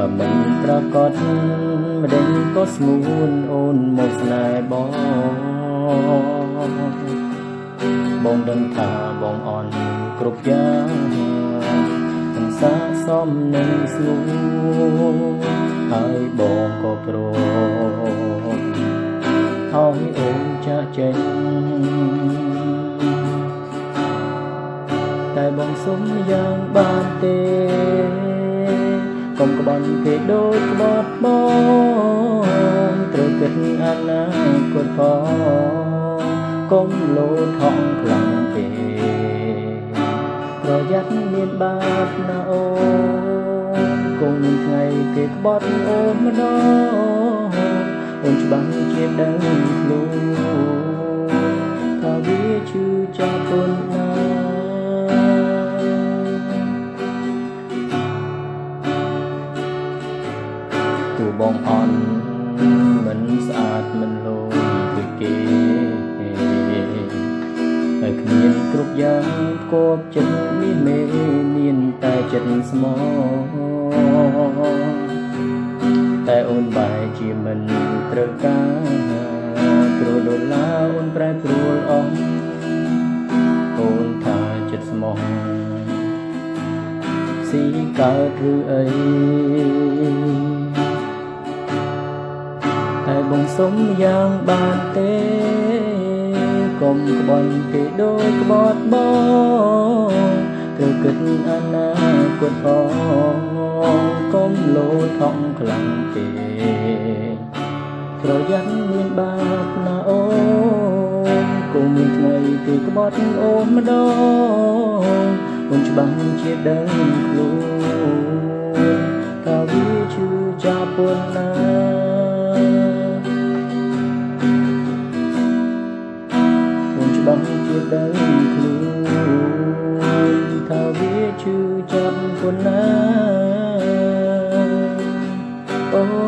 ក៏មិនប្រកបម្ដេចក៏ស្ងួនអូនមកស្នេហ៍បងដឹងថាបងអន់គ្រប់យ៉ាងមិនសាសមនឹងស្ងួនហើយបងក៏ព្រមឲ្យអូនចាក់ចេញតែបងសុំយ៉ាងបានទេកុំក្បត់គេដូចក្បត់បងត្រូវគិតអនាគតផងកុំលោតថងខ្លាំងពេកប្រយ័ត្នមានបាបណាអូនគង់មានថ្ងៃគេក្បត់អូនម្ដងអូនច្បាស់ជាដឹងខ្លួនថាវាឈឺចាប់ប៉ុណ្ណាទូបងអន់មិនស្អាតមិនលោដូចគេហើយគ្មានគ្រប់យ៉ាងគប់ចិត្តមានមេមានតែចិត្តស្មោតែអូនបែរជាមិនត្រូវការព្រោះដុល្លារអូនប្រែប្រួលអស់អូនថាចិត្តស្មោះស៊ីកើតឬអីតែបងសុំយ៉ាងបានទេកុំក្បត់គេដូចក្បត់បងត្រូវគិតអនាគតផងកុំលោតថងខ្លាំងពេកប្រយ័ត្នមានបាបណាអូនគង់មានថ្ងៃគេក្បត់អូនម្ដងអូនច្បាស់ជាដឹងខ្លួនថាវាឈឺចាប់ប៉ុណ្ណាច្បាស់ជាដឹងខ្លួនថាវាឈឺចាប់ប៉ុណ្ណាអូ